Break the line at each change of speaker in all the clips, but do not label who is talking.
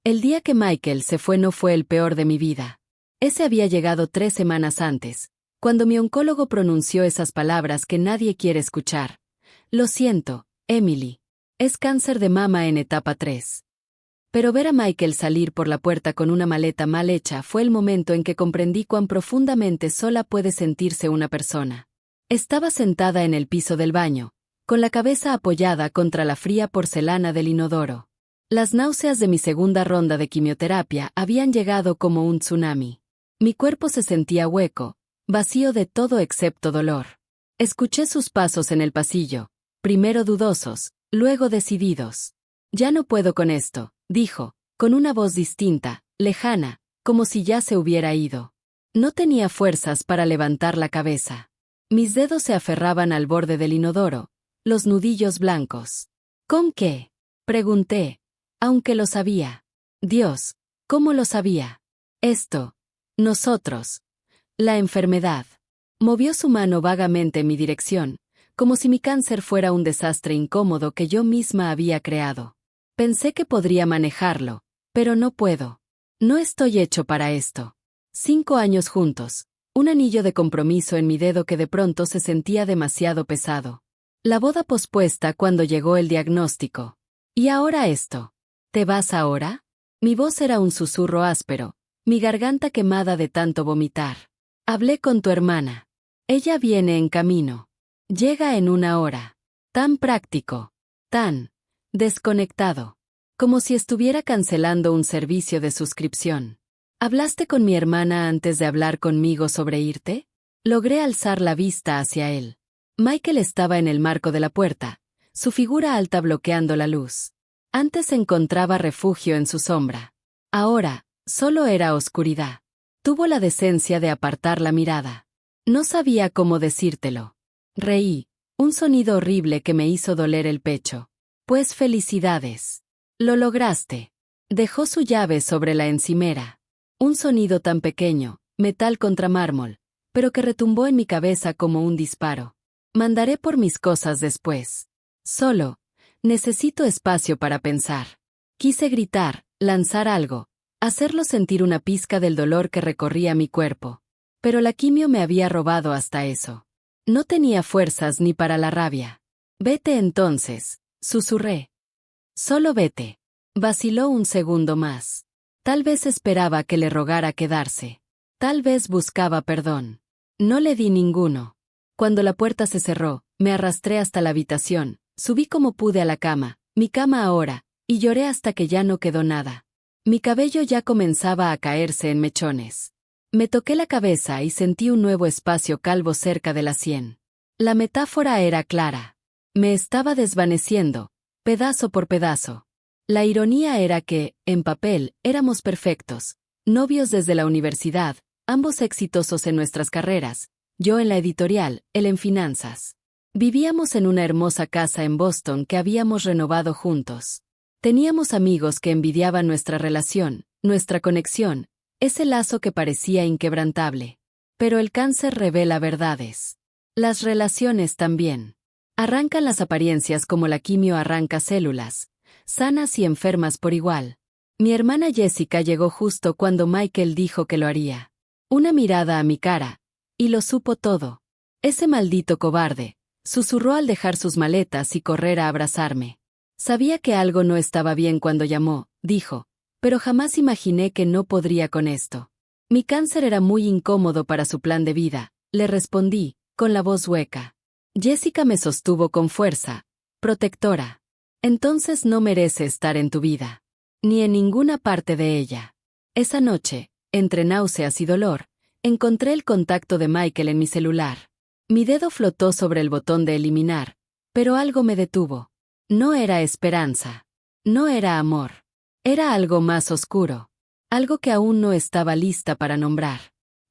El día que Michael se fue no fue el peor de mi vida. Ese había llegado 3 semanas antes, cuando mi oncólogo pronunció esas palabras que nadie quiere escuchar. Lo siento, Emily. Es cáncer de mama en etapa 3. Pero ver a Michael salir por la puerta con una maleta mal hecha fue el momento en que comprendí cuán profundamente sola puede sentirse una persona. Estaba sentada en el piso del baño, con la cabeza apoyada contra la fría porcelana del inodoro. Las náuseas de mi segunda ronda de quimioterapia habían llegado como un tsunami. Mi cuerpo se sentía hueco, vacío de todo excepto dolor. Escuché sus pasos en el pasillo, primero dudosos, luego decididos. Ya no puedo con esto, dijo, con una voz distinta, lejana, como si ya se hubiera ido. No tenía fuerzas para levantar la cabeza. Mis dedos se aferraban al borde del inodoro, los nudillos blancos. ¿Con qué? Pregunté. Aunque lo sabía. Dios, ¿cómo lo sabía? Esto. Nosotros. La enfermedad. Movió su mano vagamente en mi dirección, como si mi cáncer fuera un desastre incómodo que yo misma había creado. Pensé que podría manejarlo, pero no puedo. No estoy hecho para esto. 5 años juntos, un anillo de compromiso en mi dedo que de pronto se sentía demasiado pesado. La boda pospuesta cuando llegó el diagnóstico. Y ahora esto. ¿Te vas ahora? Mi voz era un susurro áspero, mi garganta quemada de tanto vomitar. Hablé con tu hermana. Ella viene en camino. Llega en 1 hora. Tan práctico. Tan desconectado. Como si estuviera cancelando un servicio de suscripción. ¿Hablaste con mi hermana antes de hablar conmigo sobre irte? Logré alzar la vista hacia él. Michael estaba en el marco de la puerta, su figura alta bloqueando la luz. Antes encontraba refugio en su sombra. Ahora, solo era oscuridad. Tuvo la decencia de apartar la mirada. No sabía cómo decírtelo. Reí, un sonido horrible que me hizo doler el pecho. Pues felicidades. Lo lograste. Dejó su llave sobre la encimera. Un sonido tan pequeño, metal contra mármol, pero que retumbó en mi cabeza como un disparo. Mandaré por mis cosas después. Solo. Necesito espacio para pensar. Quise gritar, lanzar algo, hacerlo sentir una pizca del dolor que recorría mi cuerpo. Pero la quimio me había robado hasta eso. No tenía fuerzas ni para la rabia. Vete entonces, susurré. Solo vete. Vaciló un segundo más. Tal vez esperaba que le rogara quedarse. Tal vez buscaba perdón. No le di ninguno. Cuando la puerta se cerró, me arrastré hasta la habitación. Subí como pude a la cama, mi cama ahora, y lloré hasta que ya no quedó nada. Mi cabello ya comenzaba a caerse en mechones. Me toqué la cabeza y sentí un nuevo espacio calvo cerca de la sien. La metáfora era clara. Me estaba desvaneciendo, pedazo por pedazo. La ironía era que, en papel, éramos perfectos, novios desde la universidad, ambos exitosos en nuestras carreras, yo en la editorial, él en finanzas. Vivíamos en una hermosa casa en Boston que habíamos renovado juntos. Teníamos amigos que envidiaban nuestra relación, nuestra conexión, ese lazo que parecía inquebrantable. Pero el cáncer revela verdades. Las relaciones también. Arrancan las apariencias como la quimio arranca células, sanas y enfermas por igual. Mi hermana Jessica llegó justo cuando Michael dijo que lo haría. Una mirada a mi cara, y lo supo todo. Ese maldito cobarde. Susurró al dejar sus maletas y correr a abrazarme. Sabía que algo no estaba bien cuando llamó, dijo, pero jamás imaginé que no podría con esto. Mi cáncer era muy incómodo para su plan de vida, le respondí, con la voz hueca. Jessica me sostuvo con fuerza, protectora. Entonces no merece estar en tu vida. Ni en ninguna parte de ella. Esa noche, entre náuseas y dolor, encontré el contacto de Michael en mi celular. Mi dedo flotó sobre el botón de eliminar, pero algo me detuvo. No era esperanza. No era amor. Era algo más oscuro. Algo que aún no estaba lista para nombrar.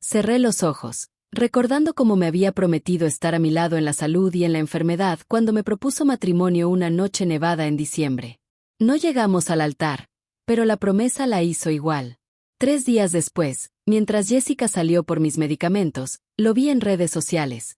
Cerré los ojos, recordando cómo me había prometido estar a mi lado en la salud y en la enfermedad cuando me propuso matrimonio una noche nevada en diciembre. No llegamos al altar, pero la promesa la hizo igual. 3 días después, mientras Jessica salió por mis medicamentos, lo vi en redes sociales.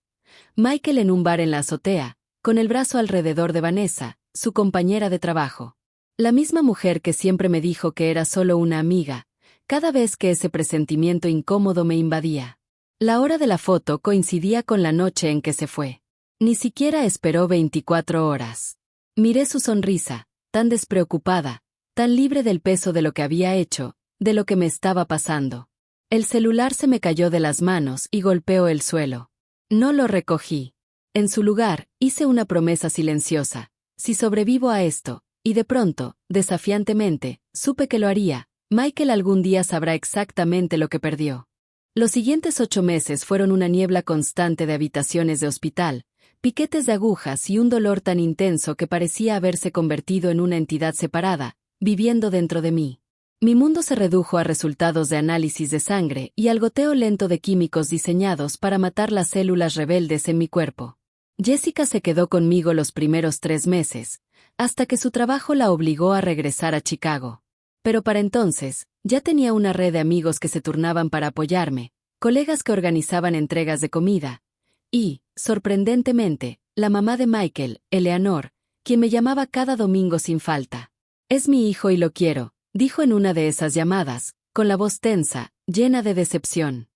Michael en un bar en la azotea, con el brazo alrededor de Vanessa, su compañera de trabajo. La misma mujer que siempre me dijo que era solo una amiga, cada vez que ese presentimiento incómodo me invadía. La hora de la foto coincidía con la noche en que se fue. Ni siquiera esperó 24 horas. Miré su sonrisa, tan despreocupada, tan libre del peso de lo que había hecho, de lo que me estaba pasando. El celular se me cayó de las manos y golpeó el suelo. No lo recogí. En su lugar, hice una promesa silenciosa. Si sobrevivo a esto, y de pronto, desafiantemente, supe que lo haría, Michael algún día sabrá exactamente lo que perdió. Los siguientes 8 meses fueron una niebla constante de habitaciones de hospital, piquetes de agujas y un dolor tan intenso que parecía haberse convertido en una entidad separada, viviendo dentro de mí. Mi mundo se redujo a resultados de análisis de sangre y al goteo lento de químicos diseñados para matar las células rebeldes en mi cuerpo. Jessica se quedó conmigo los primeros 3 meses, hasta que su trabajo la obligó a regresar a Chicago. Pero para entonces, ya tenía una red de amigos que se turnaban para apoyarme, colegas que organizaban entregas de comida, y, sorprendentemente, la mamá de Michael, Eleanor, quien me llamaba cada domingo sin falta. «Es mi hijo y lo quiero», dijo en una de esas llamadas, con la voz tensa, llena de decepción.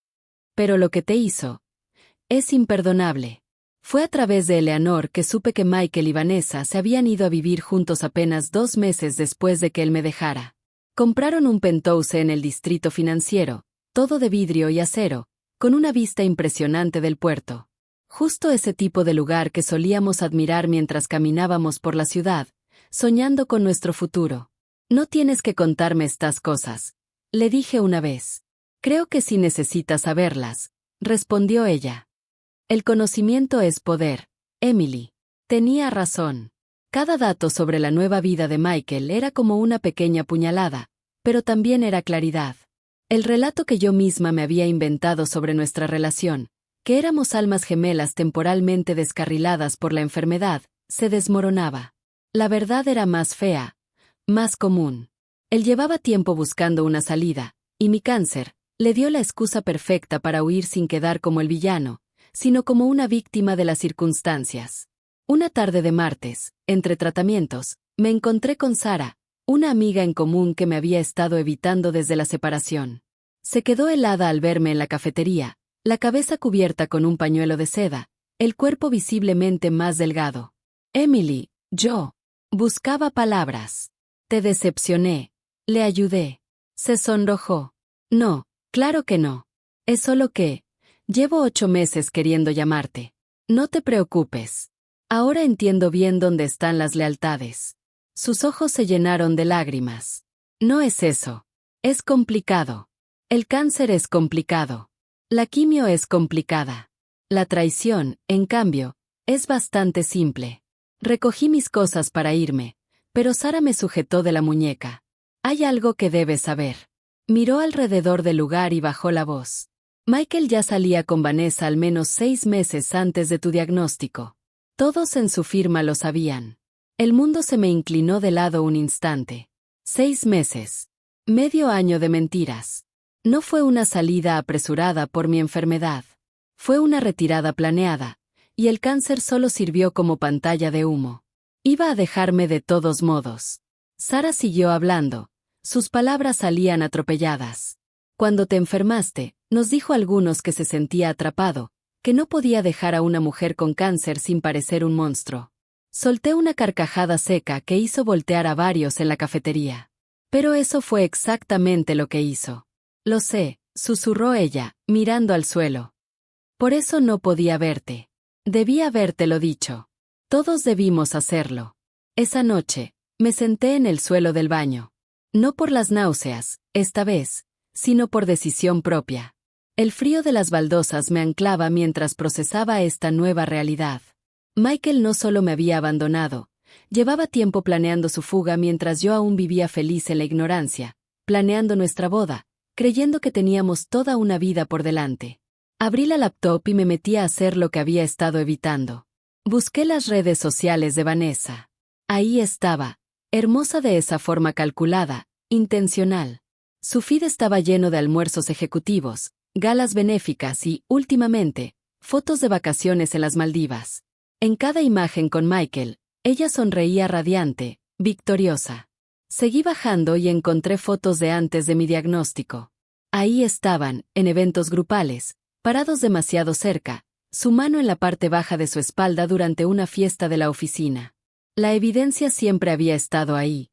«Pero lo que te hizo es imperdonable». Fue a través de Eleanor que supe que Michael y Vanessa se habían ido a vivir juntos apenas 2 meses después de que él me dejara. Compraron un penthouse en el distrito financiero, todo de vidrio y acero, con una vista impresionante del puerto. Justo ese tipo de lugar que solíamos admirar mientras caminábamos por la ciudad, soñando con nuestro futuro. «No tienes que contarme estas cosas», le dije una vez. «Creo que sí necesitas saberlas», respondió ella. «El conocimiento es poder, Emily». Tenía razón. Cada dato sobre la nueva vida de Michael era como una pequeña puñalada, pero también era claridad. El relato que yo misma me había inventado sobre nuestra relación, que éramos almas gemelas temporalmente descarriladas por la enfermedad, se desmoronaba. La verdad era más fea, más común. Él llevaba tiempo buscando una salida, y mi cáncer le dio la excusa perfecta para huir sin quedar como el villano, sino como una víctima de las circunstancias. Una tarde de martes, entre tratamientos, me encontré con Sara, una amiga en común que me había estado evitando desde la separación. Se quedó helada al verme en la cafetería, la cabeza cubierta con un pañuelo de seda, el cuerpo visiblemente más delgado. «Emily, yo buscaba palabras. Te decepcioné», le ayudé. Se sonrojó. «No, claro que no. Es solo que llevo 8 meses queriendo llamarte. No te preocupes. Ahora entiendo bien dónde están las lealtades». Sus ojos se llenaron de lágrimas. «No es eso. Es complicado. El cáncer es complicado. La quimio es complicada. La traición, en cambio, es bastante simple». Recogí mis cosas para irme, pero Sara me sujetó de la muñeca. «Hay algo que debes saber». Miró alrededor del lugar y bajó la voz. «Michael ya salía con Vanessa al menos 6 meses antes de tu diagnóstico. Todos en su firma lo sabían». El mundo se me inclinó de lado un instante. 6 meses. Medio año de mentiras. No fue una salida apresurada por mi enfermedad. Fue una retirada planeada, y el cáncer solo sirvió como pantalla de humo. Iba a dejarme de todos modos. Sara siguió hablando. Sus palabras salían atropelladas. «Cuando te enfermaste, nos dijo a algunos que se sentía atrapado, que no podía dejar a una mujer con cáncer sin parecer un monstruo». Solté una carcajada seca que hizo voltear a varios en la cafetería. «Pero eso fue exactamente lo que hizo». «Lo sé», susurró ella, mirando al suelo. «Por eso no podía verte. Debí habértelo dicho. Todos debimos hacerlo». Esa noche, me senté en el suelo del baño. No por las náuseas, esta vez, sino por decisión propia. El frío de las baldosas me anclaba mientras procesaba esta nueva realidad. Michael no solo me había abandonado, llevaba tiempo planeando su fuga mientras yo aún vivía feliz en la ignorancia, planeando nuestra boda, creyendo que teníamos toda una vida por delante. Abrí la laptop y me metí a hacer lo que había estado evitando. Busqué las redes sociales de Vanessa. Ahí estaba, hermosa de esa forma calculada, intencional. Su feed estaba lleno de almuerzos ejecutivos, galas benéficas y, últimamente, fotos de vacaciones en las Maldivas. En cada imagen con Michael, ella sonreía radiante, victoriosa. Seguí bajando y encontré fotos de antes de mi diagnóstico. Ahí estaban, en eventos grupales, parados demasiado cerca, su mano en la parte baja de su espalda durante una fiesta de la oficina. La evidencia siempre había estado ahí,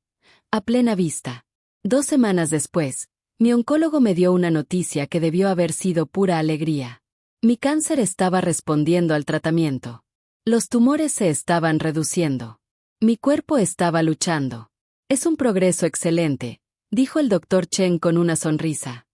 a plena vista. 2 semanas después, mi oncólogo me dio una noticia que debió haber sido pura alegría. Mi cáncer estaba respondiendo al tratamiento. Los tumores se estaban reduciendo. Mi cuerpo estaba luchando. Es un progreso excelente, dijo el doctor Chen con una sonrisa.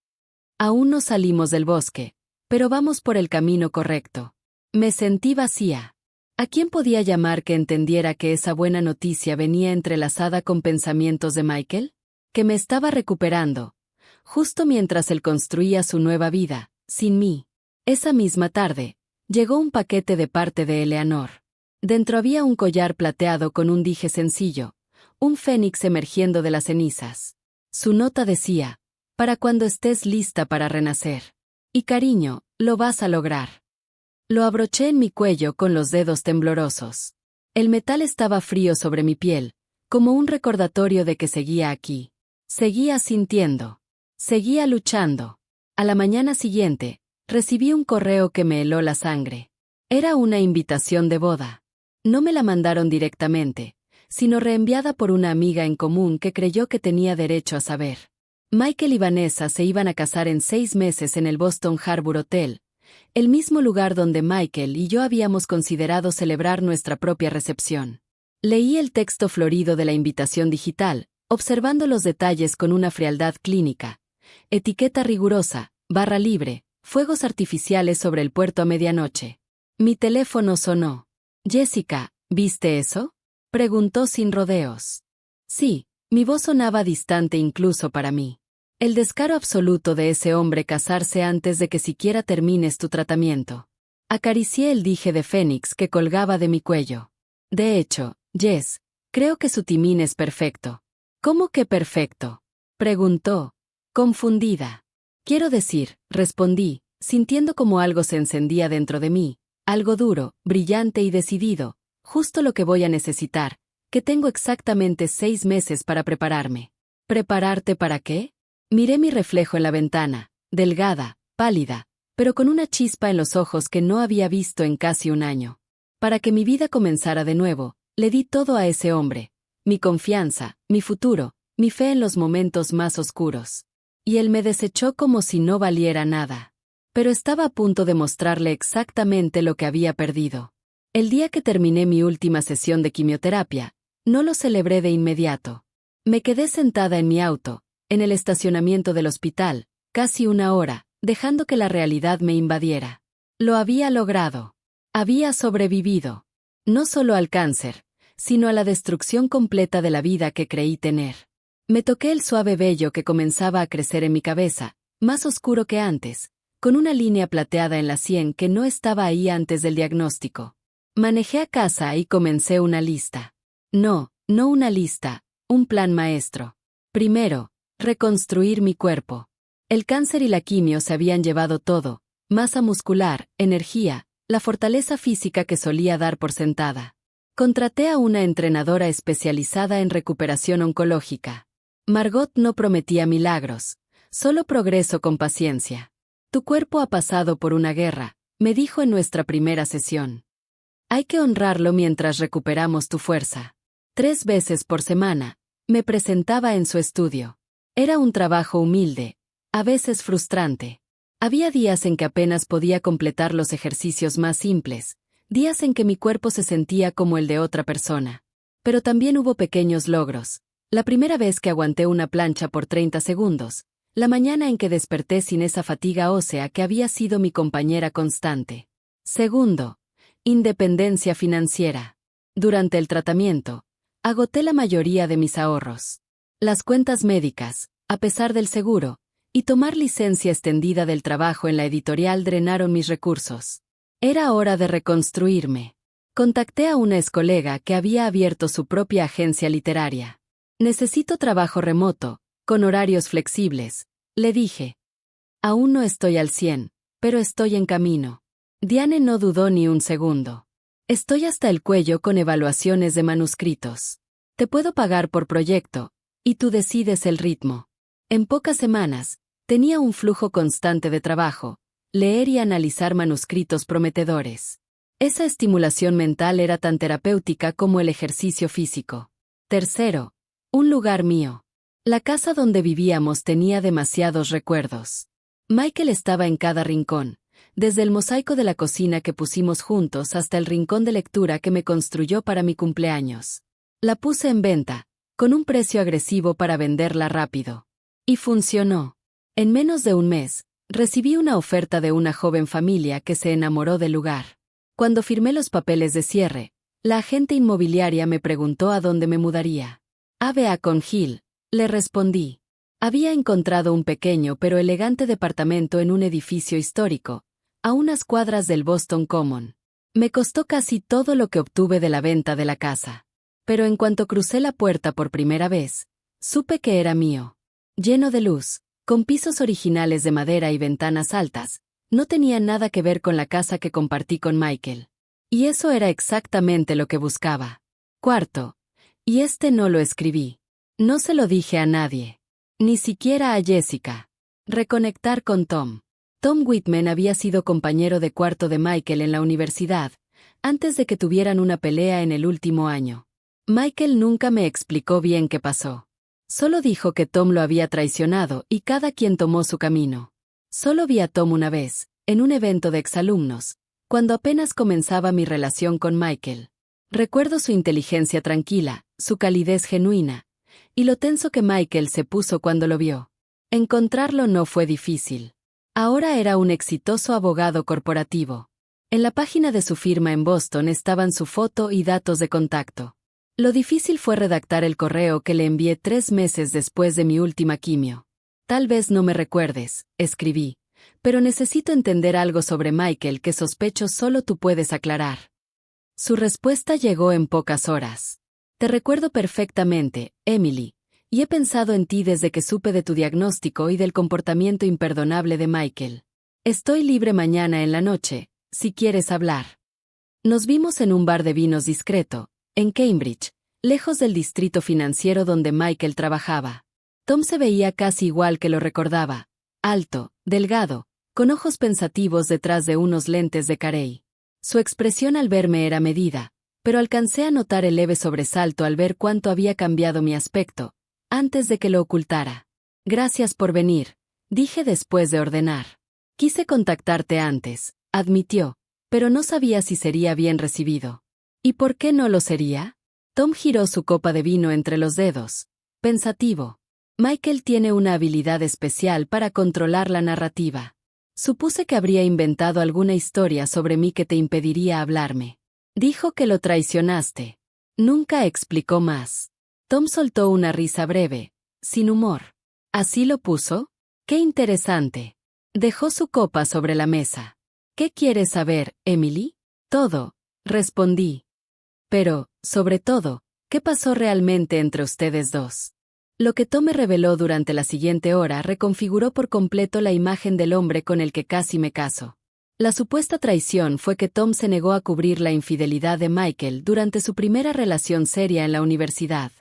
Aún no salimos del bosque, pero vamos por el camino correcto. Me sentí vacía. ¿A quién podía llamar que entendiera que esa buena noticia venía entrelazada con pensamientos de Michael? Que me estaba recuperando, justo mientras él construía su nueva vida, sin mí. Esa misma tarde, llegó un paquete de parte de Eleanor. Dentro había un collar plateado con un dije sencillo, un fénix emergiendo de las cenizas. Su nota decía, para cuando estés lista para renacer. Y cariño, lo vas a lograr. Lo abroché en mi cuello con los dedos temblorosos. El metal estaba frío sobre mi piel, como un recordatorio de que seguía aquí. Seguía sintiendo. Seguía luchando. A la mañana siguiente, recibí un correo que me heló la sangre. Era una invitación de boda. No me la mandaron directamente, sino reenviada por una amiga en común que creyó que tenía derecho a saber. Michael y Vanessa se iban a casar en 6 meses en el Boston Harbor Hotel, el mismo lugar donde Michael y yo habíamos considerado celebrar nuestra propia recepción. Leí el texto florido de la invitación digital, observando los detalles con una frialdad clínica. Etiqueta rigurosa, barra libre, fuegos artificiales sobre el puerto a medianoche. Mi teléfono sonó. Jessica, ¿viste eso? Preguntó sin rodeos. Sí, mi voz sonaba distante incluso para mí. El descaro absoluto de ese hombre casarse antes de que siquiera termines tu tratamiento. Acaricié el dije de fénix que colgaba de mi cuello. De hecho, Jess, creo que su timín es perfecto. ¿Cómo que perfecto? Preguntó, confundida. Quiero decir, respondí, sintiendo como algo se encendía dentro de mí, algo duro, brillante y decidido, justo lo que voy a necesitar, que tengo exactamente 6 meses para prepararme. ¿Prepararte para qué? Miré mi reflejo en la ventana, delgada, pálida, pero con una chispa en los ojos que no había visto en casi un año. Para que mi vida comenzara de nuevo, le di todo a ese hombre, mi confianza, mi futuro, mi fe en los momentos más oscuros. Y él me desechó como si no valiera nada. Pero estaba a punto de mostrarle exactamente lo que había perdido. El día que terminé mi última sesión de quimioterapia, no lo celebré de inmediato. Me quedé sentada en mi auto, en el estacionamiento del hospital, casi 1 hora, dejando que la realidad me invadiera. Lo había logrado. Había sobrevivido. No solo al cáncer, sino a la destrucción completa de la vida que creí tener. Me toqué el suave vello que comenzaba a crecer en mi cabeza, más oscuro que antes, con una línea plateada en la sien que no estaba ahí antes del diagnóstico. Manejé a casa y comencé una lista. No una lista, un plan maestro. Primero, reconstruir mi cuerpo. El cáncer y la quimio se habían llevado todo, masa muscular, energía, la fortaleza física que solía dar por sentada. Contraté a una entrenadora especializada en recuperación oncológica. Margot no prometía milagros, solo progreso con paciencia. Tu cuerpo ha pasado por una guerra, me dijo en nuestra primera sesión. Hay que honrarlo mientras recuperamos tu fuerza. 3 veces por semana, me presentaba en su estudio. Era un trabajo humilde, a veces frustrante. Había días en que apenas podía completar los ejercicios más simples, días en que mi cuerpo se sentía como el de otra persona. Pero también hubo pequeños logros. La primera vez que aguanté una plancha por 30 segundos, la mañana en que desperté sin esa fatiga ósea que había sido mi compañera constante. Segundo, independencia financiera. Durante el tratamiento, agoté la mayoría de mis ahorros. Las cuentas médicas, a pesar del seguro, y tomar licencia extendida del trabajo en la editorial drenaron mis recursos. Era hora de reconstruirme. Contacté a una excolega que había abierto su propia agencia literaria. Necesito trabajo remoto, con horarios flexibles, le dije. Aún no estoy al 100, pero estoy en camino. Diane no dudó ni un segundo. Estoy hasta el cuello con evaluaciones de manuscritos. Te puedo pagar por proyecto, Y tú decides el ritmo. En pocas semanas, tenía un flujo constante de trabajo, leer y analizar manuscritos prometedores. Esa estimulación mental era tan terapéutica como el ejercicio físico. Tercero, un lugar mío. La casa donde vivíamos tenía demasiados recuerdos. Michael estaba en cada rincón, desde el mosaico de la cocina que pusimos juntos hasta el rincón de lectura que me construyó para mi cumpleaños. La puse en venta, con un precio agresivo para venderla rápido. Y funcionó. En menos de un mes, recibí una oferta de una joven familia que se enamoró del lugar. Cuando firmé los papeles de cierre, la agente inmobiliaria me preguntó a dónde me mudaría. A Beacon Hill, le respondí. Había encontrado un pequeño pero elegante departamento en un edificio histórico, a unas cuadras del Boston Common. Me costó casi todo lo que obtuve de la venta de la casa. Pero en cuanto crucé la puerta por primera vez, supe que era mío. Lleno de luz, con pisos originales de madera y ventanas altas, no tenía nada que ver con la casa que compartí con Michael. Y eso era exactamente lo que buscaba. Cuarto, y no lo escribí. No se lo dije a nadie. Ni siquiera a Jessica. Reconectar con Tom. Tom Whitman había sido compañero de cuarto de Michael en la universidad, antes de que tuvieran una pelea en el último año. Michael nunca me explicó bien qué pasó. Solo dijo que Tom lo había traicionado y cada quien tomó su camino. Solo vi a Tom una vez, en un evento de exalumnos, cuando apenas comenzaba mi relación con Michael. Recuerdo su inteligencia tranquila, su calidez genuina, y lo tenso que Michael se puso cuando lo vio. Encontrarlo no fue difícil. Ahora era un exitoso abogado corporativo. En la página de su firma en Boston estaban su foto y datos de contacto. Lo difícil fue redactar el correo que le envié 3 meses después de mi última quimio. Tal vez no me recuerdes, escribí, pero necesito entender algo sobre Michael que sospecho solo tú puedes aclarar. Su respuesta llegó en pocas horas. Te recuerdo perfectamente, Emily, y he pensado en ti desde que supe de tu diagnóstico y del comportamiento imperdonable de Michael. Estoy libre mañana en la noche, si quieres hablar. Nos vimos en un bar de vinos discreto, en Cambridge, lejos del distrito financiero donde Michael trabajaba. Tom se veía casi igual que lo recordaba, alto, delgado, con ojos pensativos detrás de unos lentes de carey. Su expresión al verme era medida, pero alcancé a notar el leve sobresalto al ver cuánto había cambiado mi aspecto, antes de que lo ocultara. Gracias por venir, dije después de ordenar. Quise contactarte antes, admitió, pero no sabía si sería bien recibido. ¿Y por qué no lo sería? Tom giró su copa de vino entre los dedos, pensativo. Michael tiene una habilidad especial para controlar la narrativa. Supuse que habría inventado alguna historia sobre mí que te impediría hablarme. Dijo que lo traicionaste. Nunca explicó más. Tom soltó una risa breve, sin humor. ¿Así lo puso? ¡Qué interesante! Dejó su copa sobre la mesa. ¿Qué quieres saber, Emily? Todo, respondí. Pero, sobre todo, ¿qué pasó realmente entre ustedes dos? Lo que Tom me reveló durante la siguiente hora reconfiguró por completo la imagen del hombre con el que casi me caso. La supuesta traición fue que Tom se negó a cubrir la infidelidad de Michael durante su primera relación seria en la universidad.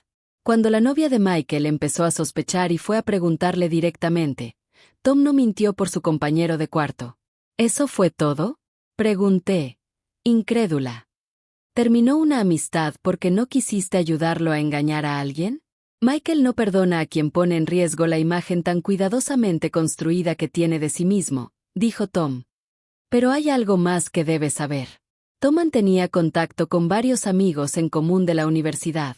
Cuando la novia de Michael empezó a sospechar y fue a preguntarle directamente, Tom no mintió por su compañero de cuarto. ¿Eso fue todo? Pregunté, incrédula. ¿Terminó una amistad porque no quisiste ayudarlo a engañar a alguien? Michael no perdona a quien pone en riesgo la imagen tan cuidadosamente construida que tiene de sí mismo, dijo Tom. Pero hay algo más que debes saber. Tom mantenía contacto con varios amigos en común de la universidad.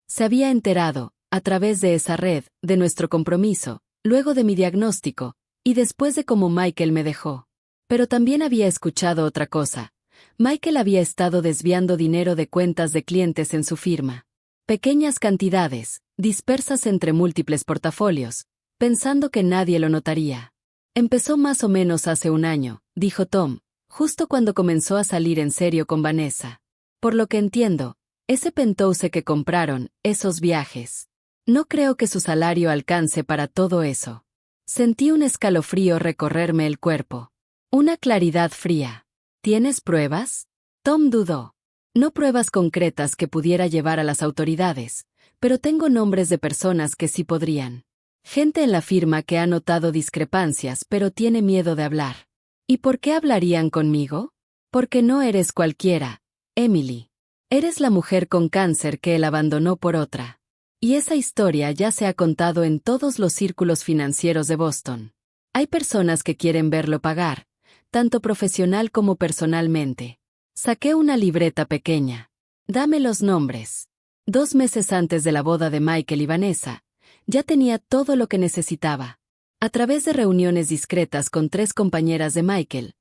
Se había enterado, a través de esa red, de nuestro compromiso, luego de mi diagnóstico, y después de cómo Michael me dejó. Pero también había escuchado otra cosa. Michael había estado desviando dinero de cuentas de clientes en su firma. Pequeñas cantidades, dispersas entre múltiples portafolios, pensando que nadie lo notaría. Empezó más o menos hace un año, dijo Tom, justo cuando comenzó a salir en serio con Vanessa. Por lo que entiendo, ese penthouse que compraron, esos viajes. No creo que su salario alcance para todo eso. Sentí un escalofrío recorrerme el cuerpo. Una claridad fría. ¿Tienes pruebas? Tom dudó. No pruebas concretas que pudiera llevar a las autoridades, pero tengo nombres de personas que sí podrían. Gente en la firma que ha notado discrepancias pero tiene miedo de hablar. ¿Y por qué hablarían conmigo? Porque no eres cualquiera, Emily. Eres la mujer con cáncer que él abandonó por otra. Y esa historia ya se ha contado en todos los círculos financieros de Boston. Hay personas que quieren verlo pagar, tanto profesional como personalmente. Saqué una libreta pequeña. Dame los nombres. 2 meses antes de la boda de Michael y Vanessa, ya tenía todo lo que necesitaba. A través de reuniones discretas con 3 compañeras de Michael,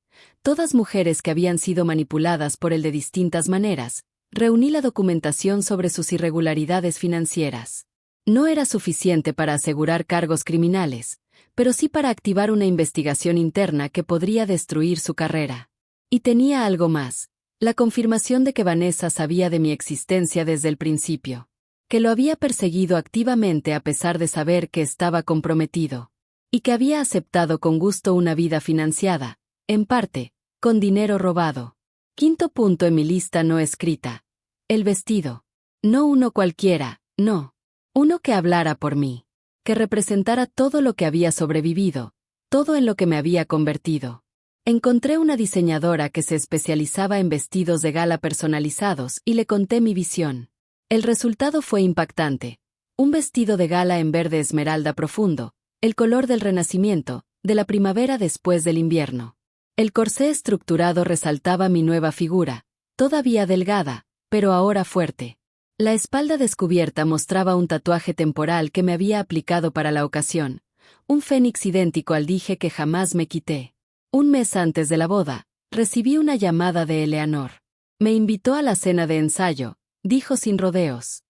todas mujeres que habían sido manipuladas por él de distintas maneras, reuní la documentación sobre sus irregularidades financieras. No era suficiente para asegurar cargos criminales, pero sí para activar una investigación interna que podría destruir su carrera. Y tenía algo más, la confirmación de que Vanessa sabía de mi existencia desde el principio, que lo había perseguido activamente a pesar de saber que estaba comprometido, y que había aceptado con gusto una vida financiada, en parte, con dinero robado. Quinto punto en mi lista no escrita. El vestido. No uno cualquiera, no. Uno que hablara por mí. Que representara todo lo que había sobrevivido, todo en lo que me había convertido. Encontré una diseñadora que se especializaba en vestidos de gala personalizados y le conté mi visión. El resultado fue impactante. Un vestido de gala en verde esmeralda profundo, el color del renacimiento, de la primavera después del invierno. El corsé estructurado resaltaba mi nueva figura, todavía delgada, pero ahora fuerte. La espalda descubierta mostraba un tatuaje temporal que me había aplicado para la ocasión, un fénix idéntico al dije que jamás me quité. Un mes antes de la boda, recibí una llamada de Eleanor. Me invitó a la cena de ensayo, dijo sin rodeos.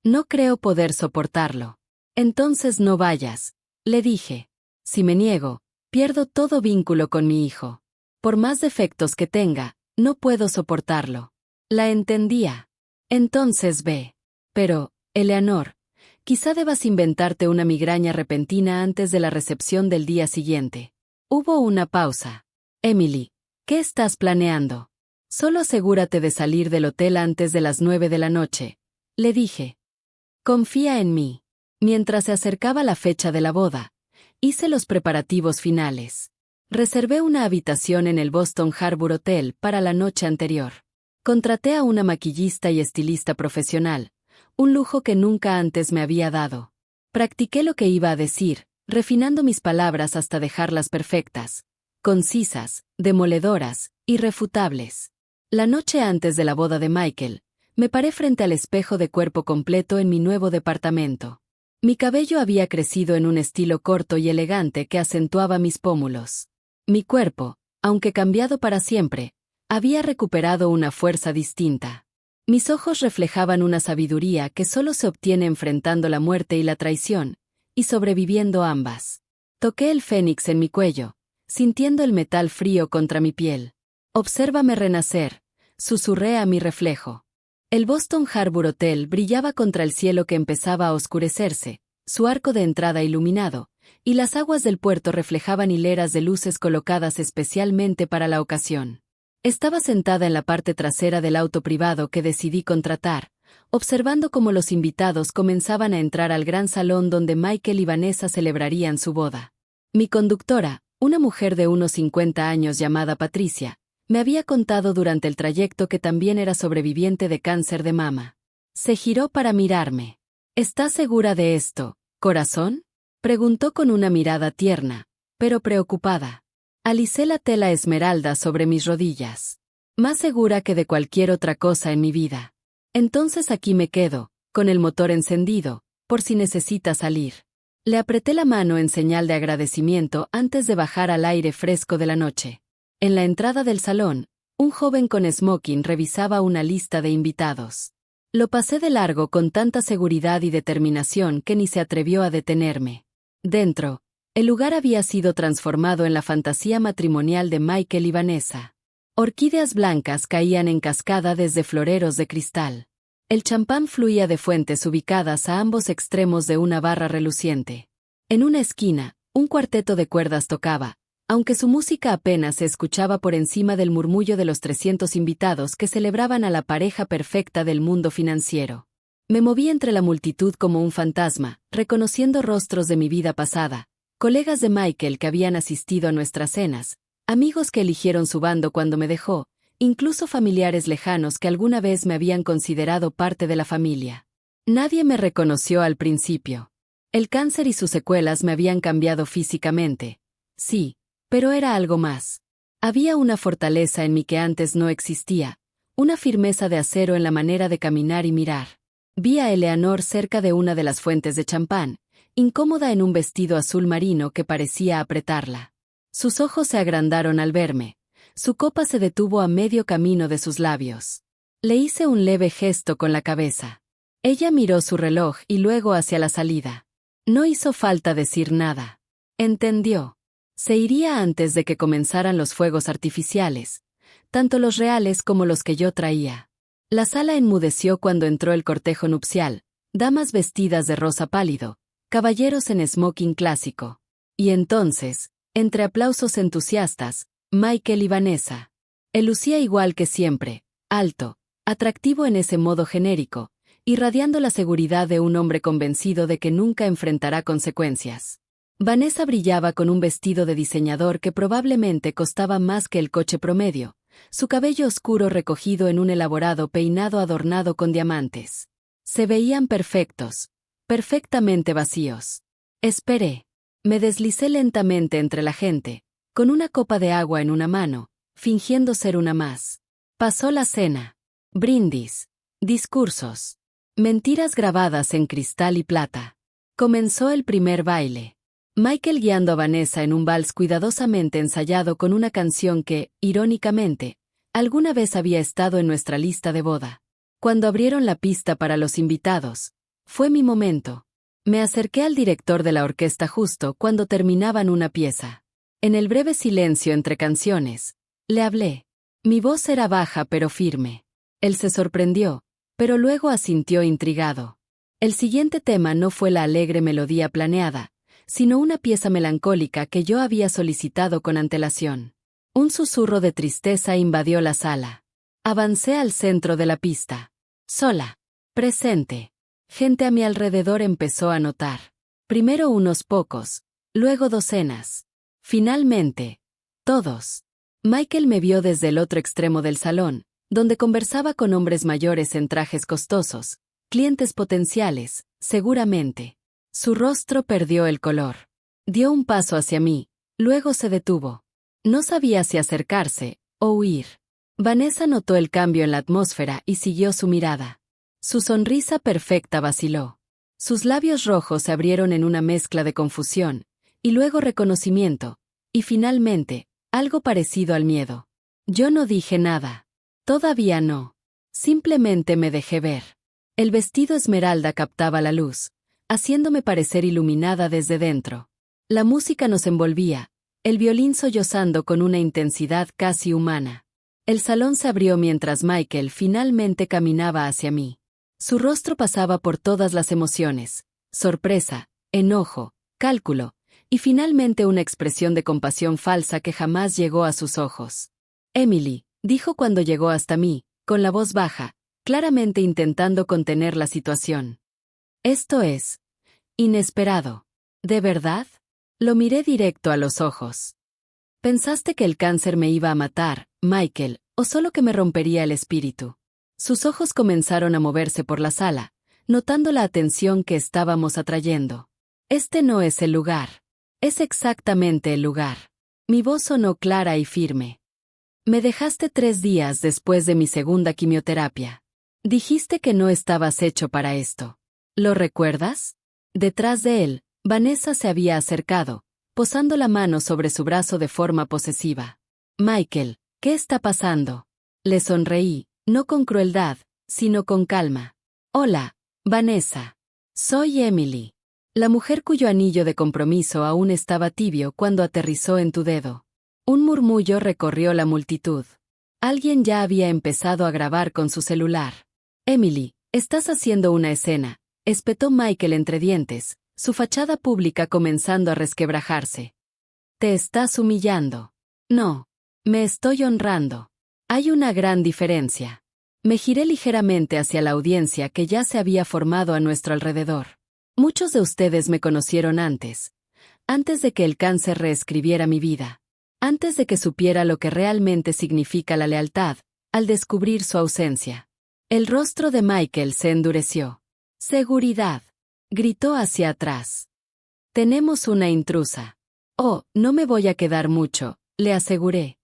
No creo poder soportarlo. Entonces no vayas, le dije. Si me niego, pierdo todo vínculo con mi hijo. Por más defectos que tenga, no puedo soportarlo. La entendía. Entonces ve. Pero, Eleanor, quizá debas inventarte una migraña repentina antes de la recepción del día siguiente. Hubo una pausa. Emily, ¿qué estás planeando? Solo asegúrate de salir del hotel antes de las 9 de la noche, le dije. Confía en mí. Mientras se acercaba la fecha de la boda, hice los preparativos finales. Reservé una habitación en el Boston Harbor Hotel para la noche anterior. Contraté a una maquillista y estilista profesional, un lujo que nunca antes me había dado. Practiqué lo que iba a decir, refinando mis palabras hasta dejarlas perfectas, concisas, demoledoras, irrefutables. La noche antes de la boda de Michael, me paré frente al espejo de cuerpo completo en mi nuevo departamento. Mi cabello había crecido en un estilo corto y elegante que acentuaba mis pómulos. Mi cuerpo, aunque cambiado para siempre, había recuperado una fuerza distinta. Mis ojos reflejaban una sabiduría que solo se obtiene enfrentando la muerte y la traición, y sobreviviendo ambas. Toqué el fénix en mi cuello, sintiendo el metal frío contra mi piel. Obsérvame renacer, susurré a mi reflejo. El Boston Harbor Hotel brillaba contra el cielo que empezaba a oscurecerse, su arco de entrada iluminado, y las aguas del puerto reflejaban hileras de luces colocadas especialmente para la ocasión. Estaba sentada en la parte trasera del auto privado que decidí contratar, observando cómo los invitados comenzaban a entrar al gran salón donde Michael y Vanessa celebrarían su boda. Mi conductora, una mujer de unos 50 años llamada Patricia, me había contado durante el trayecto que también era sobreviviente de cáncer de mama. Se giró para mirarme. ¿Estás segura de esto, corazón? Preguntó con una mirada tierna, pero preocupada. Alicé la tela esmeralda sobre mis rodillas. Más segura que de cualquier otra cosa en mi vida. Entonces aquí me quedo, con el motor encendido, por si necesita salir. Le apreté la mano en señal de agradecimiento antes de bajar al aire fresco de la noche. En la entrada del salón, un joven con smoking revisaba una lista de invitados. Lo pasé de largo con tanta seguridad y determinación que ni se atrevió a detenerme. Dentro, el lugar había sido transformado en la fantasía matrimonial de Michael y Vanessa. Orquídeas blancas caían en cascada desde floreros de cristal. El champán fluía de fuentes ubicadas a ambos extremos de una barra reluciente. En una esquina, un cuarteto de cuerdas tocaba, aunque su música apenas se escuchaba por encima del murmullo de los 300 invitados que celebraban a la pareja perfecta del mundo financiero. Me moví entre la multitud como un fantasma, reconociendo rostros de mi vida pasada, colegas de Michael que habían asistido a nuestras cenas, amigos que eligieron su bando cuando me dejó, incluso familiares lejanos que alguna vez me habían considerado parte de la familia. Nadie me reconoció al principio. El cáncer y sus secuelas me habían cambiado físicamente. Sí, pero era algo más. Había una fortaleza en mí que antes no existía, una firmeza de acero en la manera de caminar y mirar. Vi a Eleanor cerca de una de las fuentes de champán, incómoda en un vestido azul marino que parecía apretarla. Sus ojos se agrandaron al verme. Su copa se detuvo a medio camino de sus labios. Le hice un leve gesto con la cabeza. Ella miró su reloj y luego hacia la salida. No hizo falta decir nada. Entendió. Se iría antes de que comenzaran los fuegos artificiales, tanto los reales como los que yo traía. La sala enmudeció cuando entró el cortejo nupcial, damas vestidas de rosa pálido, caballeros en smoking clásico. Y entonces, entre aplausos entusiastas, Michael y Vanessa. Él lucía igual que siempre, alto, atractivo en ese modo genérico, irradiando la seguridad de un hombre convencido de que nunca enfrentará consecuencias. Vanessa brillaba con un vestido de diseñador que probablemente costaba más que el coche promedio, su cabello oscuro recogido en un elaborado peinado adornado con diamantes. Se veían perfectos, perfectamente vacíos. Esperé. Me deslicé lentamente entre la gente, con una copa de agua en una mano, fingiendo ser una más. Pasó la cena. Brindis. Discursos. Mentiras grabadas en cristal y plata. Comenzó el primer baile. Michael guiando a Vanessa en un vals cuidadosamente ensayado con una canción que, irónicamente, alguna vez había estado en nuestra lista de boda. Cuando abrieron la pista para los invitados, fue mi momento. Me acerqué al director de la orquesta justo cuando terminaban una pieza. En el breve silencio entre canciones, le hablé. Mi voz era baja pero firme. Él se sorprendió, pero luego asintió intrigado. El siguiente tema no fue la alegre melodía planeada, sino una pieza melancólica que yo había solicitado con antelación. Un susurro de tristeza invadió la sala. Avancé al centro de la pista. Sola. Presente. Gente a mi alrededor empezó a notar. Primero unos pocos, luego docenas. Finalmente, todos. Michael me vio desde el otro extremo del salón, donde conversaba con hombres mayores en trajes costosos, clientes potenciales, seguramente. Su rostro perdió el color. Dio un paso hacia mí, luego se detuvo. No sabía si acercarse o huir. Vanessa notó el cambio en la atmósfera y siguió su mirada. Su sonrisa perfecta vaciló. Sus labios rojos se abrieron en una mezcla de confusión, y luego reconocimiento, y finalmente, algo parecido al miedo. Yo no dije nada. Todavía no. Simplemente me dejé ver. El vestido esmeralda captaba la luz, haciéndome parecer iluminada desde dentro. La música nos envolvía, el violín sollozando con una intensidad casi humana. El salón se abrió mientras Michael finalmente caminaba hacia mí. Su rostro pasaba por todas las emociones, sorpresa, enojo, cálculo, y finalmente una expresión de compasión falsa que jamás llegó a sus ojos. Emily, dijo cuando llegó hasta mí, con la voz baja, claramente intentando contener la situación. Esto es inesperado. ¿De verdad? Lo miré directo a los ojos. ¿Pensaste que el cáncer me iba a matar, Michael, o solo que me rompería el espíritu? Sus ojos comenzaron a moverse por la sala, notando la atención que estábamos atrayendo. Este no es el lugar. Es exactamente el lugar. Mi voz sonó clara y firme. Me dejaste 3 días después de mi segunda quimioterapia. Dijiste que no estabas hecho para esto. ¿Lo recuerdas? Detrás de él, Vanessa se había acercado, posando la mano sobre su brazo de forma posesiva. Michael, ¿qué está pasando? Le sonreí, no con crueldad, sino con calma. Hola, Vanessa. Soy Emily. La mujer cuyo anillo de compromiso aún estaba tibio cuando aterrizó en tu dedo. Un murmullo recorrió la multitud. Alguien ya había empezado a grabar con su celular. Emily, estás haciendo una escena, espetó Michael entre dientes, su fachada pública comenzando a resquebrajarse. Te estás humillando. No. Me estoy honrando. Hay una gran diferencia. Me giré ligeramente hacia la audiencia que ya se había formado a nuestro alrededor. Muchos de ustedes me conocieron antes de que el cáncer reescribiera mi vida, antes de que supiera lo que realmente significa la lealtad, al descubrir su ausencia. El rostro de Michael se endureció. «Seguridad», gritó hacia atrás. «Tenemos una intrusa». «Oh, no me voy a quedar mucho», le aseguré.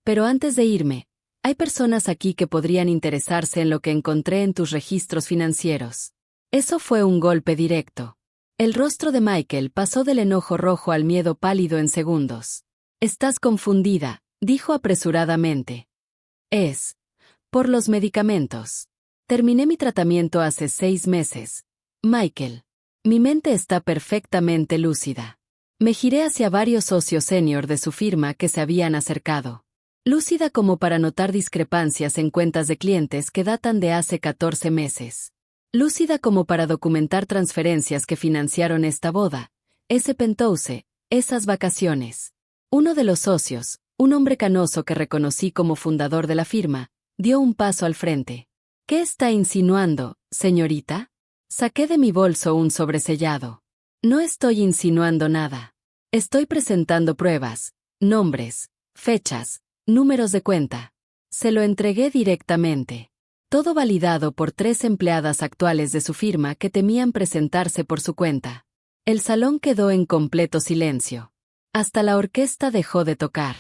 «Pero antes de irme, hay personas aquí que podrían interesarse en lo que encontré en tus registros financieros». Eso fue un golpe directo. El rostro de Michael pasó del enojo rojo al miedo pálido en segundos. «Estás confundida», dijo apresuradamente. «Es por los medicamentos. Terminé mi tratamiento hace 6 meses. Michael. Mi mente está perfectamente lúcida». Me giré hacia varios socios senior de su firma que se habían acercado. Lúcida como para notar discrepancias en cuentas de clientes que datan de hace 14 meses. Lúcida como para documentar transferencias que financiaron esta boda, ese penthouse, esas vacaciones. Uno de los socios, un hombre canoso que reconocí como fundador de la firma, dio un paso al frente. «¿Qué está insinuando, señorita?» Saqué de mi bolso un sobresellado. «No estoy insinuando nada. Estoy presentando pruebas, nombres, fechas, números de cuenta». Se lo entregué directamente. Todo validado por 3 empleadas actuales de su firma que temían presentarse por su cuenta. El salón quedó en completo silencio. Hasta la orquesta dejó de tocar.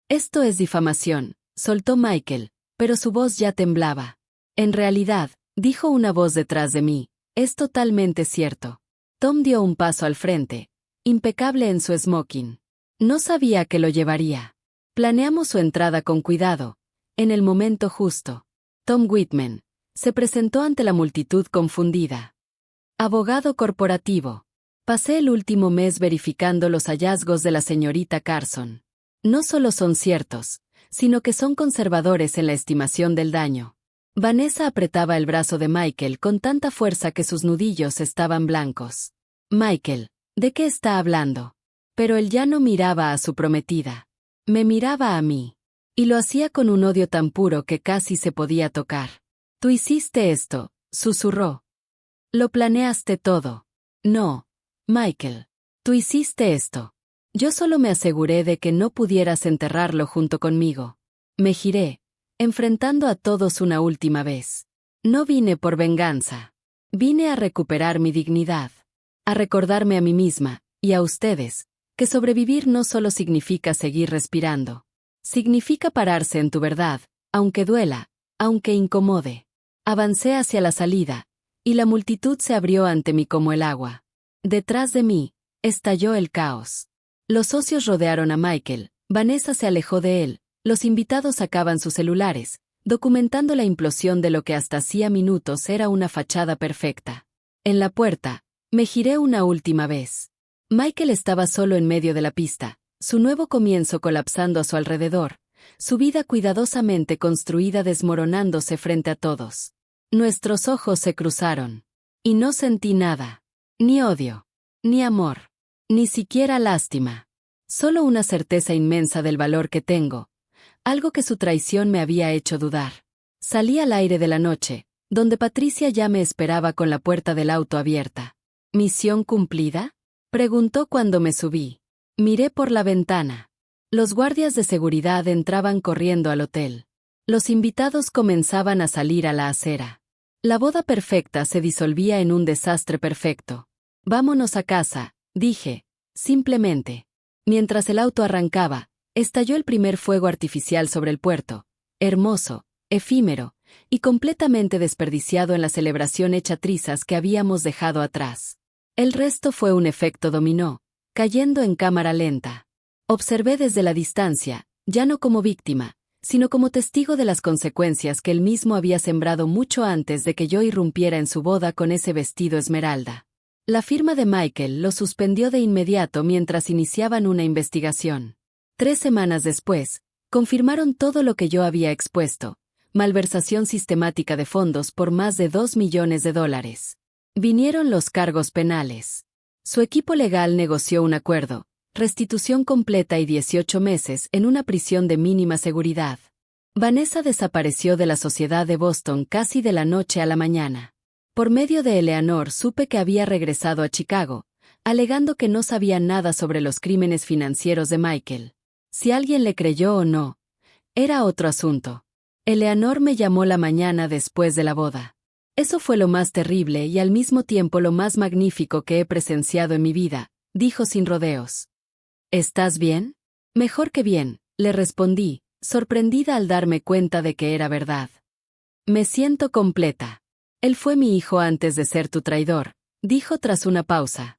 «Esto es difamación», soltó Michael, pero su voz ya temblaba. «En realidad», dijo una voz detrás de mí, «es totalmente cierto». Tom dio un paso al frente, impecable en su smoking. No sabía que lo llevaría. Planeamos su entrada con cuidado, en el momento justo. Tom Whitman se presentó ante la multitud confundida. «Abogado corporativo. Pasé el último mes verificando los hallazgos de la señorita Carson. No solo son ciertos, sino que son conservadores en la estimación del daño». Vanessa apretaba el brazo de Michael con tanta fuerza que sus nudillos estaban blancos. «Michael, ¿de qué está hablando?» Pero él ya no miraba a su prometida. Me miraba a mí. Y lo hacía con un odio tan puro que casi se podía tocar. «Tú hiciste esto», susurró. «Lo planeaste todo». «No, Michael. Tú hiciste esto. Yo solo me aseguré de que no pudieras enterrarlo junto conmigo». Me giré, enfrentando a todos una última vez. No vine por venganza. Vine a recuperar mi dignidad. A recordarme a mí misma, y a ustedes, que sobrevivir no solo significa seguir respirando. Significa pararse en tu verdad, aunque duela, aunque incomode. Avancé hacia la salida, y la multitud se abrió ante mí como el agua. Detrás de mí, estalló el caos. Los socios rodearon a Michael, Vanessa se alejó de él, los invitados sacaban sus celulares, documentando la implosión de lo que hasta hacía minutos era una fachada perfecta. En la puerta, me giré una última vez. Michael estaba solo en medio de la pista, su nuevo comienzo colapsando a su alrededor, su vida cuidadosamente construida desmoronándose frente a todos. Nuestros ojos se cruzaron. Y no sentí nada. Ni odio. Ni amor. Ni siquiera lástima. Solo una certeza inmensa del valor que tengo. Algo que su traición me había hecho dudar. Salí al aire de la noche, donde Patricia ya me esperaba con la puerta del auto abierta. ¿Misión cumplida?, preguntó cuando me subí. Miré por la ventana. Los guardias de seguridad entraban corriendo al hotel. Los invitados comenzaban a salir a la acera. La boda perfecta se disolvía en un desastre perfecto. «Vámonos a casa», dije, simplemente. Mientras el auto arrancaba, estalló el primer fuego artificial sobre el puerto, hermoso, efímero, y completamente desperdiciado en la celebración hecha trizas que habíamos dejado atrás. El resto fue un efecto dominó, cayendo en cámara lenta. Observé desde la distancia, ya no como víctima, sino como testigo de las consecuencias que él mismo había sembrado mucho antes de que yo irrumpiera en su boda con ese vestido esmeralda. La firma de Michael lo suspendió de inmediato mientras iniciaban una investigación. 3 semanas después, confirmaron todo lo que yo había expuesto: malversación sistemática de fondos por más de $2 millones. Vinieron los cargos penales. Su equipo legal negoció un acuerdo, restitución completa y 18 meses en una prisión de mínima seguridad. Vanessa desapareció de la sociedad de Boston casi de la noche a la mañana. Por medio de Eleanor supe que había regresado a Chicago, alegando que no sabía nada sobre los crímenes financieros de Michael. Si alguien le creyó o no, era otro asunto. Eleanor me llamó la mañana después de la boda. Eso fue lo más terrible y al mismo tiempo lo más magnífico que he presenciado en mi vida, dijo sin rodeos. ¿Estás bien? Mejor que bien, le respondí, sorprendida al darme cuenta de que era verdad. Me siento completa. Él fue mi hijo antes de ser tu traidor, dijo tras una pausa.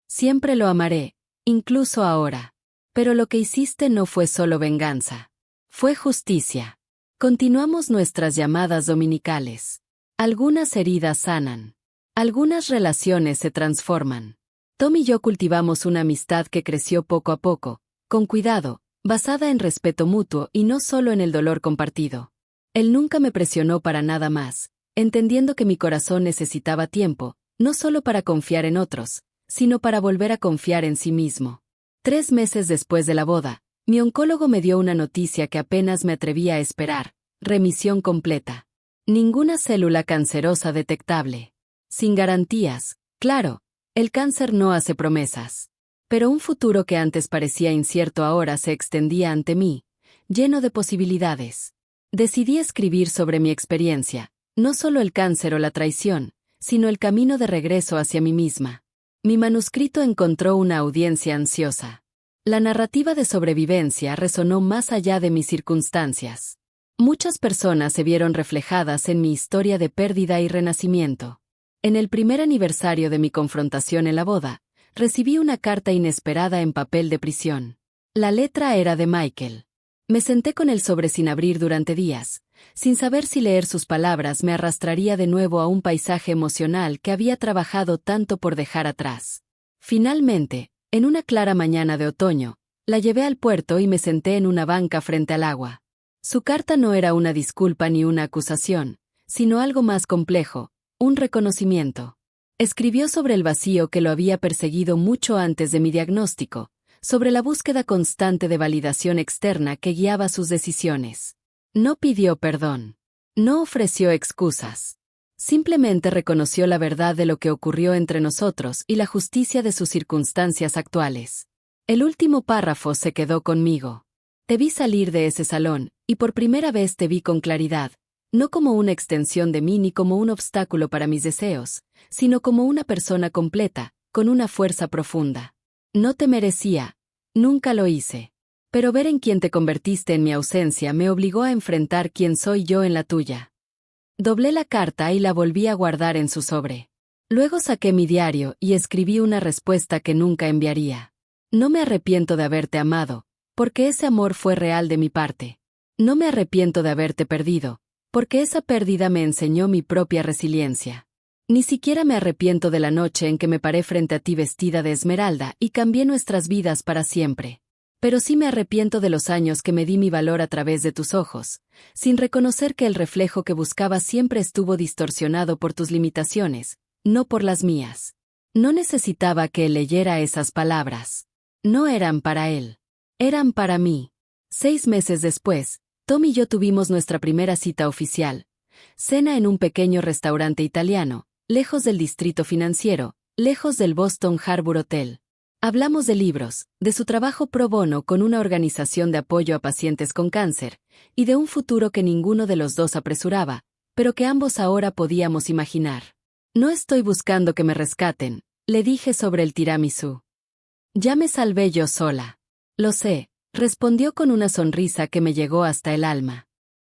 Siempre lo amaré, incluso ahora. Pero lo que hiciste no fue solo venganza. Fue justicia. Continuamos nuestras llamadas dominicales. Algunas heridas sanan. Algunas relaciones se transforman. Tom y yo cultivamos una amistad que creció poco a poco, con cuidado, basada en respeto mutuo y no solo en el dolor compartido. Él nunca me presionó para nada más, entendiendo que mi corazón necesitaba tiempo, no solo para confiar en otros, sino para volver a confiar en sí mismo. 3 meses después de la boda, mi oncólogo me dio una noticia que apenas me atrevía a esperar: remisión completa. Ninguna célula cancerosa detectable. Sin garantías, claro, el cáncer no hace promesas. Pero un futuro que antes parecía incierto ahora se extendía ante mí, lleno de posibilidades. Decidí escribir sobre mi experiencia, no solo el cáncer o la traición, sino el camino de regreso hacia mí misma. Mi manuscrito encontró una audiencia ansiosa. La narrativa de sobrevivencia resonó más allá de mis circunstancias. Muchas personas se vieron reflejadas en mi historia de pérdida y renacimiento. En el primer aniversario de mi confrontación en la boda, recibí una carta inesperada en papel de prisión. La letra era de Michael. Me senté con el sobre sin abrir durante días, sin saber si leer sus palabras me arrastraría de nuevo a un paisaje emocional que había trabajado tanto por dejar atrás. Finalmente, en una clara mañana de otoño, la llevé al puerto y me senté en una banca frente al agua. Su carta no era una disculpa ni una acusación, sino algo más complejo, un reconocimiento. Escribió sobre el vacío que lo había perseguido mucho antes de mi diagnóstico, sobre la búsqueda constante de validación externa que guiaba sus decisiones. No pidió perdón. No ofreció excusas. Simplemente reconoció la verdad de lo que ocurrió entre nosotros y la justicia de sus circunstancias actuales. El último párrafo se quedó conmigo. Te vi salir de ese salón, y por primera vez te vi con claridad, no como una extensión de mí ni como un obstáculo para mis deseos, sino como una persona completa, con una fuerza profunda. No te merecía, nunca lo hice. Pero ver en quién te convertiste en mi ausencia me obligó a enfrentar quién soy yo en la tuya. Doblé la carta y la volví a guardar en su sobre. Luego saqué mi diario y escribí una respuesta que nunca enviaría. No me arrepiento de haberte amado, porque ese amor fue real de mi parte. No me arrepiento de haberte perdido, porque esa pérdida me enseñó mi propia resiliencia. Ni siquiera me arrepiento de la noche en que me paré frente a ti vestida de esmeralda y cambié nuestras vidas para siempre. Pero sí me arrepiento de los años que me di mi valor a través de tus ojos, sin reconocer que el reflejo que buscaba siempre estuvo distorsionado por tus limitaciones, no por las mías. No necesitaba que él leyera esas palabras. No eran para él. Eran para mí. 6 meses después, Tom y yo tuvimos nuestra primera cita oficial. Cena en un pequeño restaurante italiano, lejos del distrito financiero, lejos del Boston Harbor Hotel. Hablamos de libros, de su trabajo pro bono con una organización de apoyo a pacientes con cáncer, y de un futuro que ninguno de los dos apresuraba, pero que ambos ahora podíamos imaginar. No estoy buscando que me rescaten, le dije sobre el tiramisú. Ya me salvé yo sola. Lo sé, respondió con una sonrisa que me llegó hasta el alma.